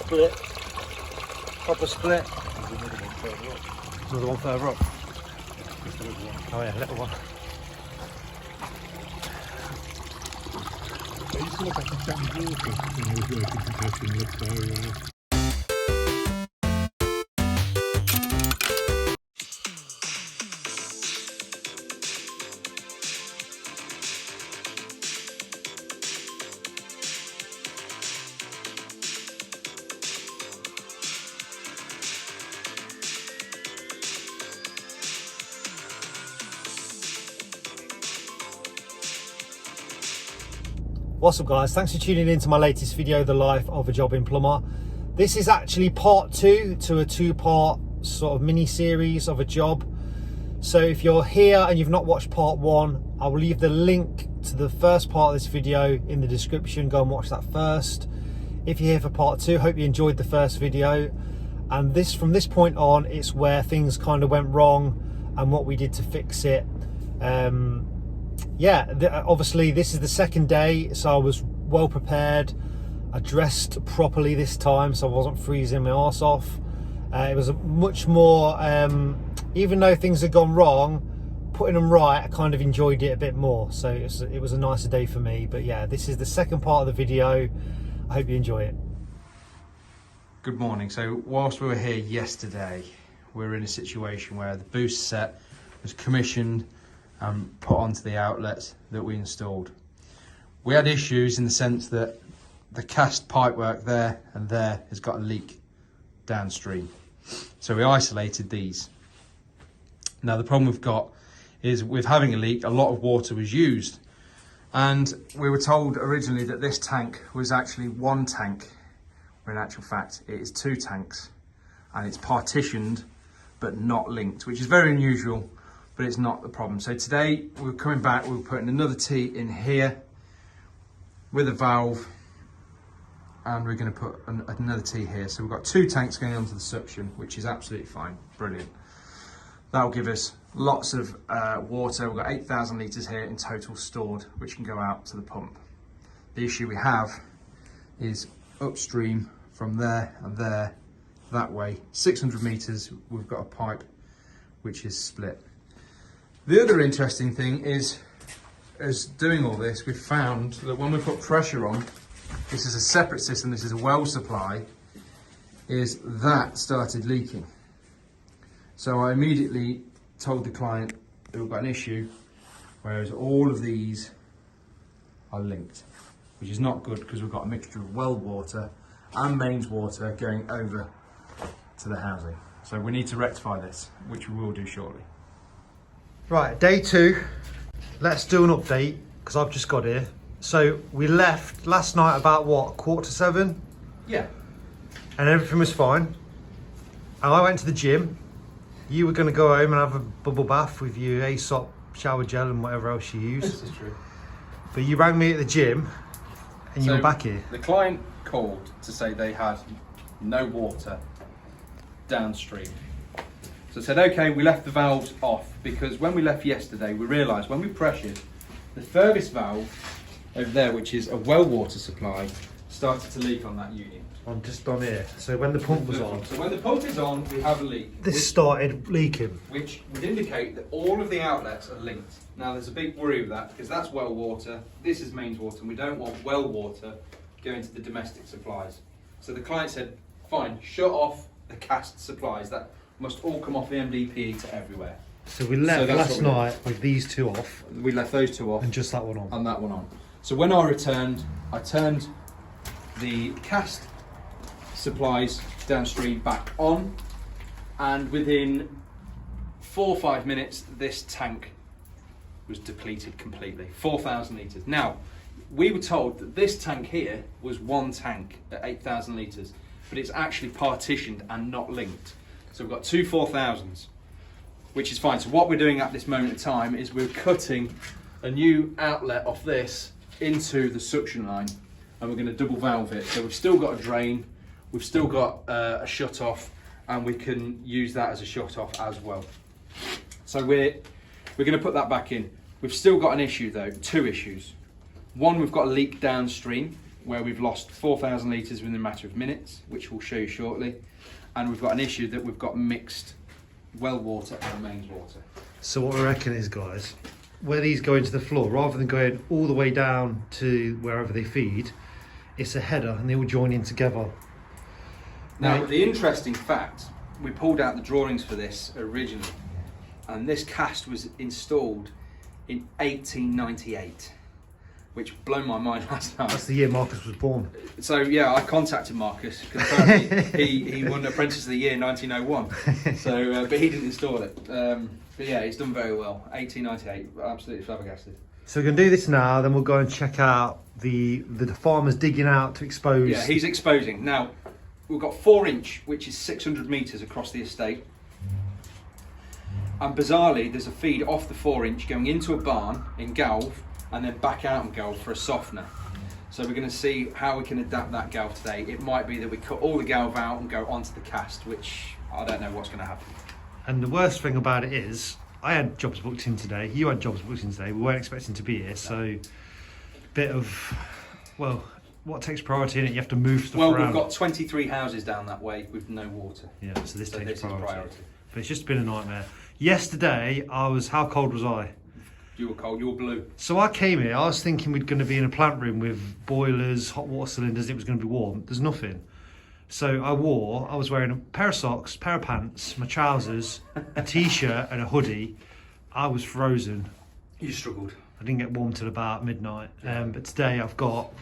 split. Proper split. Another one further up. Oh yeah, little one. It used to look like a damn water when I was working for Tesco and looked there. What's up guys, thanks for tuning in to my latest video, The Life of a Jobbing Plumber. This is actually part 2 to a 2-part sort of mini series of a job. So if you're here and you've not watched part 1, I will leave the link to the first part of this video in the description. Go and watch that first. If you're here for part 2, hope you enjoyed the first video. And from this point on, it's where things kind of went wrong and what we did to fix it. Obviously this is the second day, so I was well prepared. I dressed properly this time, so I wasn't freezing my arse off. It was a much more, even though things had gone wrong, putting them right, I kind of enjoyed it a bit more. So it was a nicer day for me. But yeah, this is the second part of the video. I hope you enjoy it. Good morning. So whilst we were here yesterday, we were in a situation where the boost set was commissioned and put onto the outlets that we installed. We had issues in the sense that the cast pipework there and there has got a leak downstream. So we isolated these. Now the problem we've got is with having a leak, a lot of water was used. And we were told originally that this tank was actually one tank, when in actual fact it is 2 tanks, and it's partitioned but not linked, which is very unusual, but it's not the problem. So today we're coming back, we're putting another T in here with a valve, and we're going to put another T here. So we've got 2 tanks going onto the suction, which is absolutely fine, brilliant. That'll give us lots of water. We've got 8,000 litres here in total stored, which can go out to the pump. The issue we have is upstream from there and there, that way, 600 metres, we've got a pipe which is split. The other interesting thing is, as doing all this, we've found that when we put pressure on, this is a separate system, this is a well supply, is that started leaking. So I immediately told the client that we've got an issue, whereas all of these are linked, which is not good because we've got a mixture of well water and mains water going over to the housing. So we need to rectify this, which we will do shortly. Right, day 2. Let's do an update because I've just got here. So we left last night about what, 6:45? Yeah. And everything was fine. And I went to the gym. You were going to go home and have a bubble bath with your Aesop shower gel and whatever else you use. This is true. But you rang me at the gym and you were back here. The client called to say they had no water downstream. So I said, okay, we left the valves off because when we left yesterday, we realised when we pressured, the furthest valve over there, which is a well water supply, started to leak on that unit. I'm just on here. So when the pump was on, So when the pump is on, we have a leak. this started leaking. Which would indicate that all of the outlets are linked. Now there's a big worry with that because that's well water, this is mains water, and we don't want well water going to the domestic supplies. So the client said, fine, shut off the cast supplies. That must all come off the MDPE to everywhere. So we left that's last what we night with these 2 off We left those 2 off and just that one on. and that one on. So when I returned, I turned the cast supplies downstream back on, and within 4 or 5 minutes, this tank was depleted completely, 4,000 litres. Now, we were told that this tank here was one tank at 8,000 litres, but it's actually partitioned and not linked. So we've got 2 4,000s, which is fine. So what we're doing at this moment in time is we're cutting a new outlet off this into the suction line, and we're going to double valve it. So we've still got a drain, we've still got a shut off, and we can use that as a shut off as well. So we're going to put that back in. We've still got an issue though, 2 issues. One, we've got a leak downstream, where we've lost 4,000 litres within a matter of minutes, which we'll show you shortly. And we've got an issue that we've got mixed well water and mains water. So what we reckon is, guys, where these go into the floor, rather than going all the way down to wherever they feed, it's a header and they all join in together. Now, the interesting fact, we pulled out the drawings for this originally, and this cast was installed in 1898, which blew my mind last night. That's the year Marcus was born. So yeah, I contacted Marcus, confirmed he won Apprentice of the Year 1901. So, but he didn't install it. But yeah, he's done very well. 1898, absolutely flabbergasted. So we're going to do this now, then we'll go and check out the farmers digging out to expose. Yeah, he's exposing. Now, we've got 4-inch, which is 600 metres across the estate. And bizarrely, there's a feed off the 4-inch going into a barn in Galve and then back out in Galve for a softener. So we're going to see how we can adapt that Galve today. It might be that we cut all the Galve out and go onto the cast, which I don't know what's going to happen. And the worst thing about it is, I had jobs booked in today, you had jobs booked in today, we weren't expecting to be here, so bit of, well, what takes priority in it? You have to move stuff around. Well, we've got 23 houses down that way with no water. Yeah, so this takes is priority. But it's just been a nightmare. Yesterday, how cold was I? You were cold, you were blue. So I came here, I was thinking we're going to be in a plant room with boilers, hot water cylinders, it was going to be warm. There's nothing. So I was wearing a pair of socks, pair of pants, my trousers, a t-shirt and a hoodie. I was frozen. You struggled. I didn't get warm till about midnight. But today I've got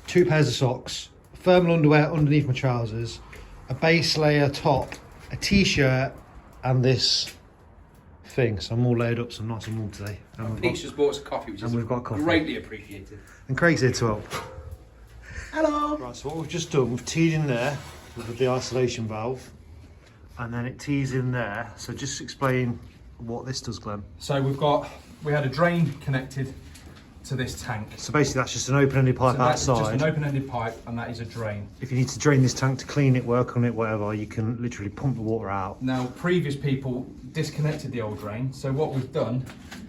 2 pairs of socks, thermal underwear underneath my trousers, a base layer top, a t-shirt and this thing. So I'm all layered up, so I'm nice and warm today. Pete's just bought us a coffee, which is we've got coffee. greatly appreciated. And Craig's here to help. Hello! Right, so what we've just done, we've teed in there with the isolation valve, and then it tees in there. So just explain what this does, Glenn. So we had a drain connected to this tank. So basically that's just an open-ended pipe That's outside. just an open-ended pipe, and that is a drain. If you need to drain this tank to clean it, work on it, whatever, you can literally pump the water out. Now, previous people disconnected the old drain, so what we've done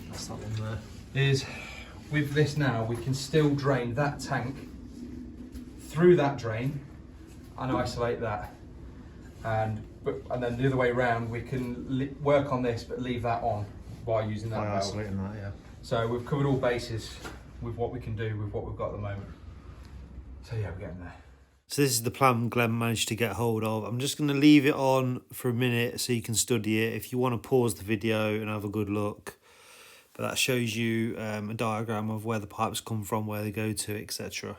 That's that one there. is, with this now, we can still drain that tank through that drain and isolate that. And then the other way around, we can work on this but leave that on while using that By valve. isolating that, yeah. So we've covered all bases with what we can do with what we've got at the moment. So yeah, we're getting there. So this is the plan Glenn managed to get hold of. I'm just going to leave it on for a minute so you can study it. If you want to pause the video and have a good look. But that shows you a diagram of where the pipes come from, where they go to, etc.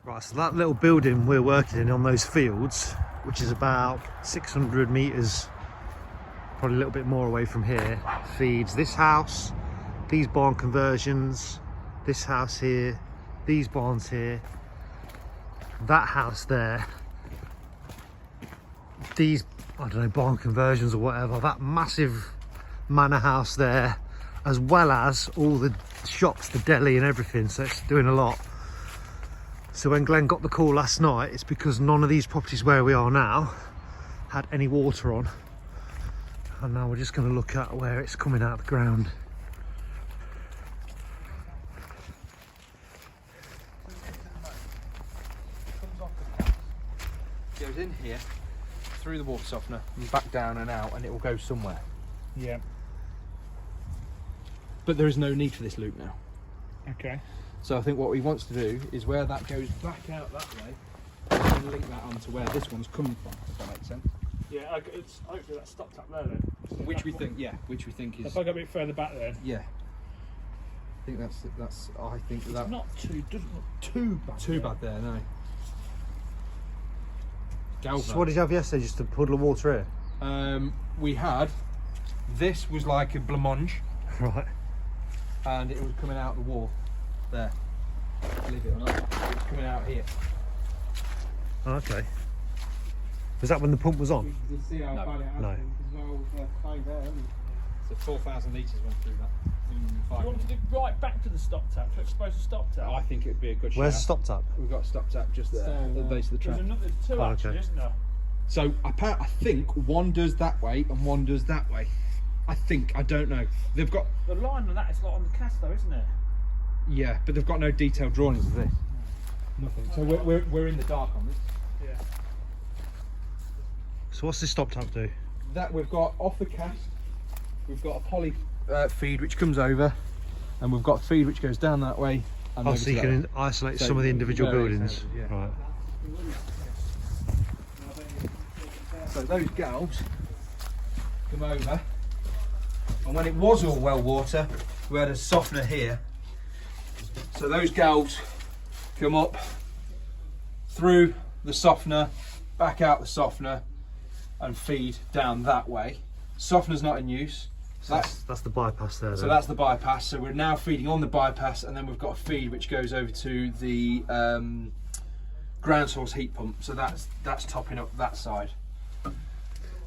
Right, so that little building we're working in on those fields, which is about 600 metres, probably a little bit more away from here, feeds this house, these barn conversions, this house here, these barns here, that house there, these, I don't know, barn conversions or whatever, that massive manor house there, as well as all the shops, the deli and everything, so it's doing a lot. So when Glenn got the call last night, it's because none of these properties where we are now had any water on. And now we're just going to look at where it's coming out of the ground. Goes in here, through the water softener, and back down and out, and it will go somewhere. Yeah. But there is no need for this loop now. Okay. So I think what he wants to do is where that goes back out that way, and link that onto where this one's coming from, if that makes sense. Yeah, it's hopefully that's stopped up there then. Which we think is. If I go a bit further back then. Yeah. I think that's. I think It's that. not doesn't look too bad. Too bad there, no. Galvan. So what did you have yesterday, just a puddle of water here? We had. This was like a blancmange, Right. and it was coming out the wall. There. Believe it or not, it was coming out here. Okay. Was that when the pump was on? You see how bad it has No. been, 'cause well, there, so 4,000 litres went through that. Do you want to do right back to the stop tap to expose the stop tap? I think it would be a good Where's the shout. stop tap? We've got a stop tap just there, at the base of the There's track. another two actually, okay. isn't there? So I think one does that way and one does that way. I don't know. They've got, The line on that is like on the cast though, isn't it? yeah, but they've got no detailed drawings of this. Nothing. So we're in the dark on this. Yeah. So what's this stop tap do? That we've got off the cast, we've got a poly feed which comes over, and we've got feed which goes down that way. And Oh, over so to you that can way. isolate So some of the individual various buildings. houses, yeah. Right. So those galves come over, and when it was all well water, we had a softener here. So those galves come up through the softener, back out the softener, and feed down that way. Softener's not in use. So That's the bypass there. so then. that's the bypass. So we're now feeding on the bypass, and then we've got a feed which goes over to the ground source heat pump. So that's topping up that side.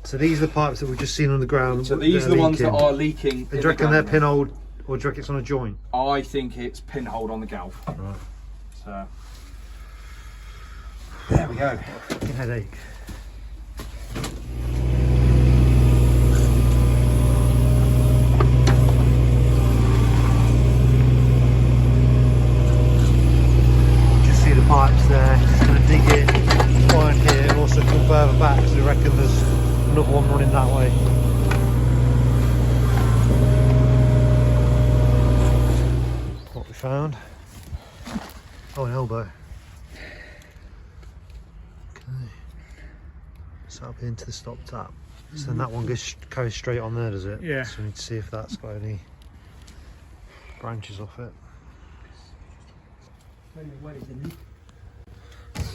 So these are the pipes that we've just seen on the ground. So these are the ones that are leaking. Do in you the reckon they're ground. pinholed, or do you reckon it's on a joint? I think it's pinholed on the galv. Right. So there we go. Fucking headache. Just see the pipes there. Just gonna dig it, find here, also come further back because we reckon there's another one running that way. What we found? Oh, an elbow. Okay. So up into the stop tap. So then that one goes straight on there, does it? Yeah. So we need to see if that's got any branches off it.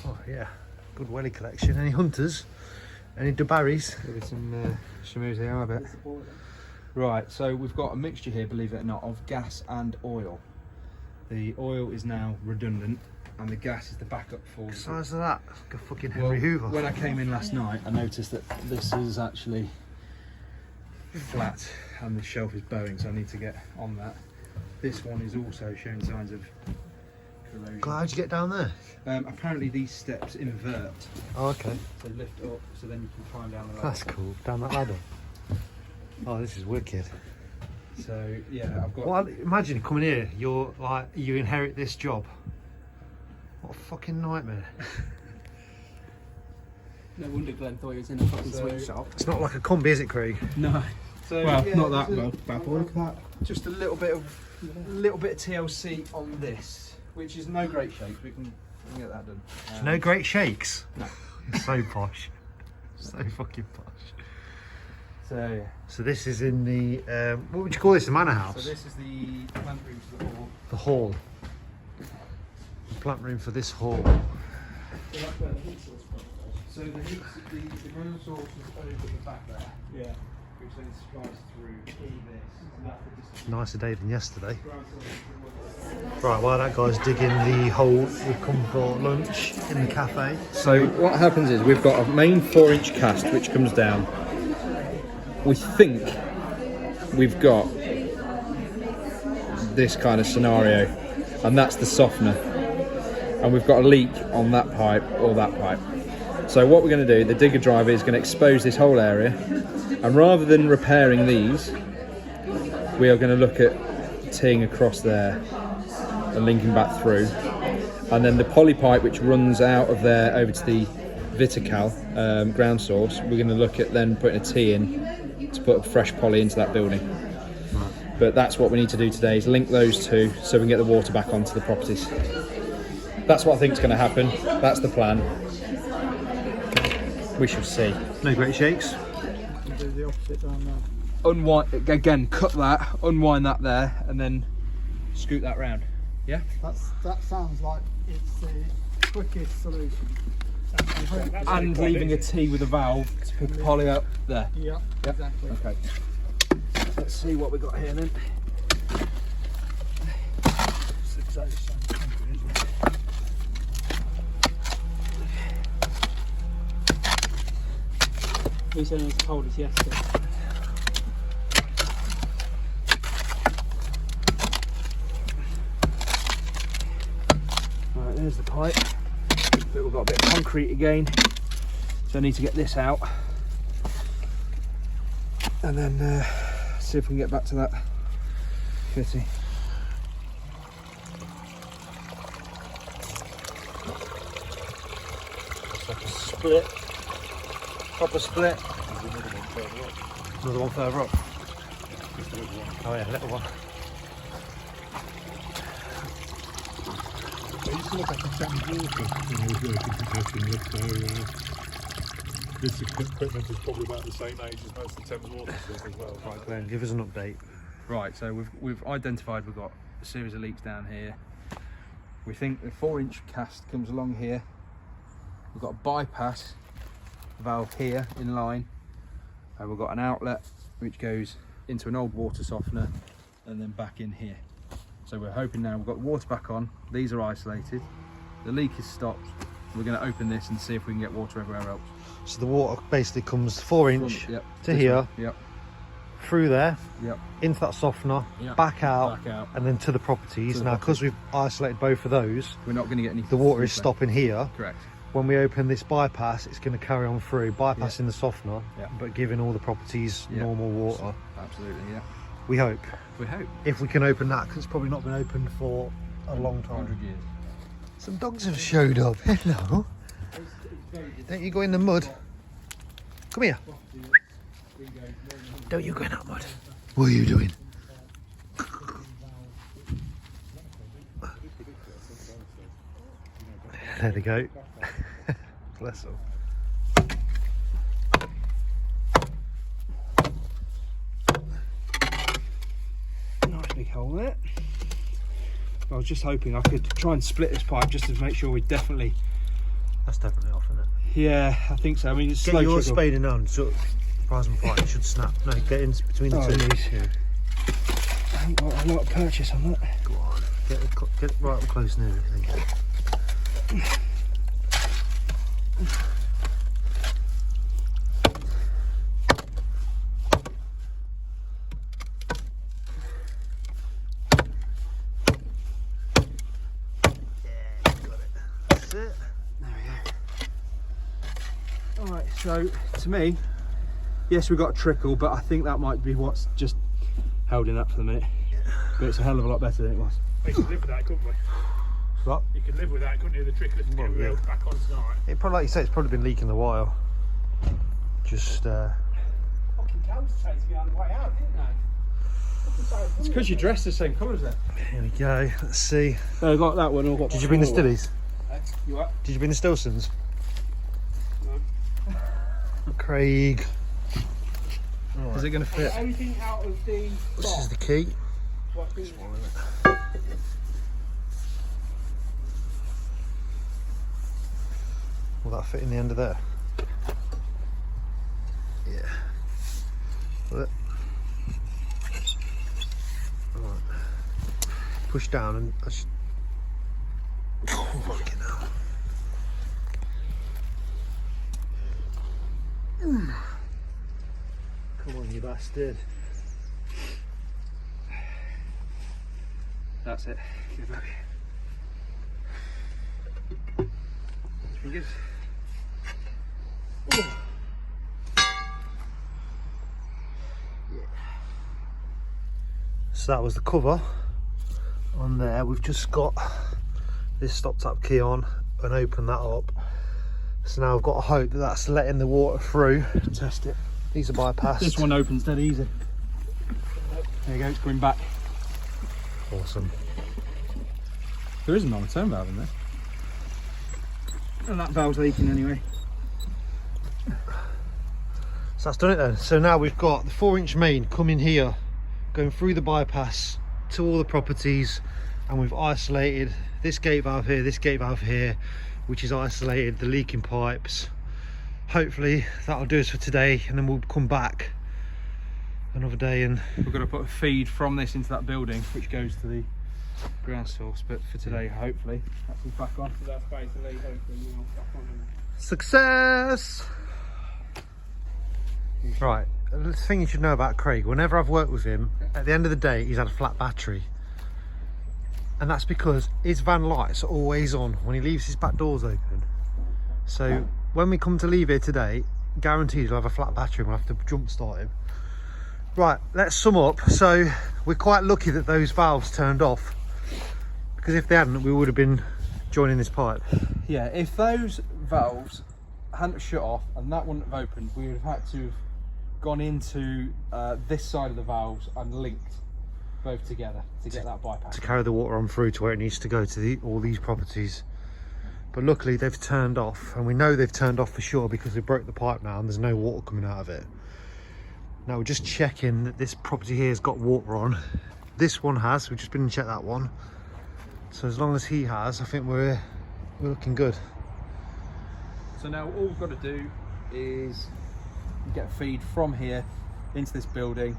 Oh yeah, good welly collection. Any hunters? Any Dubarrys? With some schmooze here, I bet. Right, so we've got a mixture here, believe it or not, of gas and oil. The oil is now redundant, and the gas is the backup for. What size of that? Like a fucking Well, Henry Hoover. when I came in last night, I noticed that this is actually flat, and the shelf is bowing, so I need to get on that. This one is also showing signs of corrosion. How'd you get down there? Apparently these steps invert, Oh, okay. so lift up, so then you can climb down the ladder. That's cool. Down that ladder. Oh, this is wicked. So yeah, I've got. Well, imagine coming here. You're like, you inherit this job. What a fucking nightmare. No wonder Glenn thought he was in a fucking So- sweet shop. It's not like a combi, is it, Craig? No. So, Well, yeah, not that there's a- bad, but look at that. Just a little bit of TLC on this, which is no great shape. We can get that done. No great shakes. No. You're so posh. So fucking posh. So yeah. So this is in the what would you call this? The manor So house. this is the plant room to the hall. The hall. The plant room for this hall. So the ground source is over the back there, Yeah. which then supplies through all this. And that's the distance. Nicer day than yesterday. Ground source. Right, while that guy's digging the hole, we've come for lunch in the cafe. So what happens is we've got a main 4-inch cast which comes down. We think we've got this kind of scenario, and that's the softener. And we've got a leak on that pipe or that pipe. So what we're going to do, the digger driver is going to expose this whole area, and rather than repairing these, we are going to look at teeing across there and linking back through. And then the poly pipe which runs out of there over to the Vitical ground source, we're going to look at then putting a T in to put a fresh poly into that building. But that's what we need to do today, is link those two so we can get the water back onto the properties. That's what I think is going to happen. That's the plan. We shall see. No great shakes. Do the opposite down there. Unwind again, cut that, unwind that there, and then scoot that round. Yeah. That sounds like it's the quickest solution. And leaving a T with a valve to pick the poly up there. Yeah, Yep. exactly. Okay. Let's see what we got here then. It's exactly the same country, isn't it? He said he told us yesterday. Right, there's the pipe. But we've got a bit of concrete again, so I need to get this out and then see if we can get back to that fitting. It's like a split, proper split. Another one further up. Oh yeah, little one. It used to look like a Thames water when I was working protecting lift, so this equipment is probably about the same age as most of the Thames water stuff as well. Right, Glenn, give us an update. Right, so we've identified we've got a series of leaks down here. We think the 4-inch cast comes along here. We've got a bypass valve here in line, and we've got an outlet which goes into an old water softener and then back in here. So we're hoping now we've got the water back on, these are isolated, the leak is stopped. We're going to open this and see if we can get water everywhere else. So the water basically comes 4-inch Yep, to this here, one. Yep, through there, yep, into that softener, Yep. back out, and then to the properties. To the Now, because properties. we've isolated both of those, we're not going to get any. the water is stopping here. Correct. When we open this bypass, it's going to carry on through, bypassing the softener, Yeah. but giving all the properties Yeah. normal water. Absolutely, yeah. We hope. We hope. If we can open that, because it's probably not been opened for a long time. 100 years. Some dogs have showed up. Hello. Don't you go in the mud. Come here. Don't you go in that mud. What are you doing? There they go. Bless them. Nice big hole there. I was just hoping I could try and split this pipe just to make sure we definitely. That's definitely off, isn't it? Yeah, I think so. I mean, it's Get slow your trickle. spade in hand. So, rise and fight. It should snap. No, get in between the Oh, two. these. Yeah. I haven't got a lot of purchase on that. Go on. Get it right up close near it. There you go. That's it. Alright, so to me, yes, we got a trickle, but I think that might be what's just holding up for the minute. But it's a hell of a lot better than it was. We could live with that, couldn't we? What? You could live with that, couldn't you? The trickle Well, getting yeah. reeled back on tonight. It probably, like you say, it's probably been leaking a while. Just Fucking cows chasing me on the way out, didn't they? It's because you dressed the same colour as that. here we go. Let's see. I got that one. Did you bring the stillies? You what? Did you bring the Stilsons? No. Craig. Is it going to fit? Anything out of the This is box? the key. What is- Will that fit in the end of there? Yeah. Will it? Right. Push down and I should... Oh, fucking hell. Come on, you bastard. That's it. Good luck. Fingers. So that was the cover on there. We've just got this stop tap key on and open that up. So now I've got to hope that that's letting the water through. Test it. These are bypassed. This one opens dead easy. There you go, it's going back. Awesome. There is a non-return valve in there. And that valve's leaking anyway. So that's done it then. So now we've got the 4-inch main coming here, going through the bypass to all the properties, and we've isolated this gate valve here, this gate valve here, which is isolated the leaking pipes. Hopefully that'll do us for today, and then we'll come back another day and We've got to put a feed from this into that building, which goes to the ground source. But for today, hopefully, that's us back on. So that's basically hopefully we'll back on and success. Right, the thing you should know about Craig, whenever I've worked with him, at the end of the day he's had a flat battery, and that's because his van lights are always on when he leaves his back doors open. So when we come to leave here today, guaranteed he'll have a flat battery and we'll have to jump start him. Right, let's sum up. So we're quite lucky that those valves turned off, because if they hadn't, we would have been joining this pipe. Yeah, if those valves hadn't shut off and that wouldn't have opened, we would have had to have gone into this side of the valves and linked both together to get that bypass. To carry the water on through to where it needs to go, to all these properties. But luckily they've turned off, and we know they've turned off for sure because they broke the pipe now and there's no water coming out of it. Now we're just checking that this property here has got water on. This one has, we've just been and checked that one. So as long as he has, I think we're looking good. So now all we've got to do is get feed from here into this building.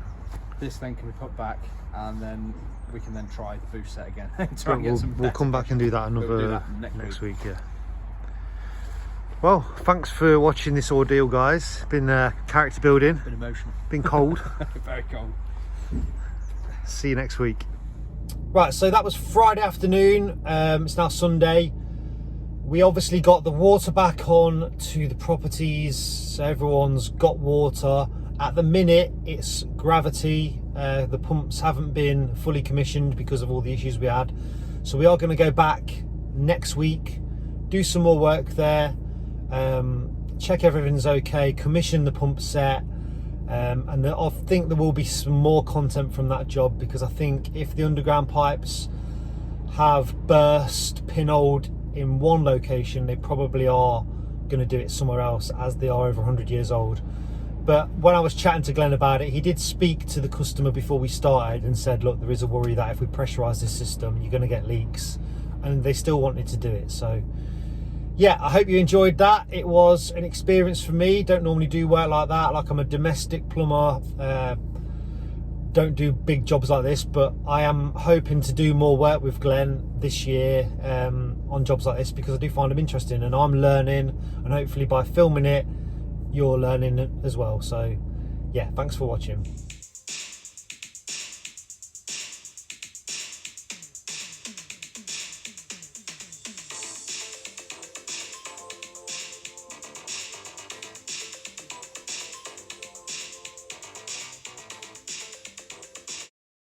This then can be put back, and then we can then try the boost set again. Try and get some we'll come back and do that We'll do that next week. Yeah. Well, thanks for watching this ordeal, guys. Been character building. Bit emotional. Been cold. Very cold. See you next week. Right, so that was Friday afternoon. It's now Sunday. We obviously got the water back on to the properties, so everyone's got water. At the minute, it's gravity. The pumps haven't been fully commissioned because of all the issues we had. So we are going to go back next week, do some more work there, check everything's okay, commission the pump set, and I think there will be some more content from that job, because I think if the underground pipes have burst, pinholed in one location, they probably are going to do it somewhere else, as they are over 100 years old. But when I was chatting to Glenn about it, he did speak to the customer before we started and said, look, there is a worry that if we pressurise this system, you're going to get leaks, and they still wanted to do it. So yeah, I hope you enjoyed that. It was an experience for me. Don't normally do work like that. Like, I'm a domestic plumber, don't do big jobs like this, but I am hoping to do more work with Glenn this year on jobs like this, because I do find them interesting and I'm learning, and hopefully by filming it you're learning as well. So yeah, thanks for watching.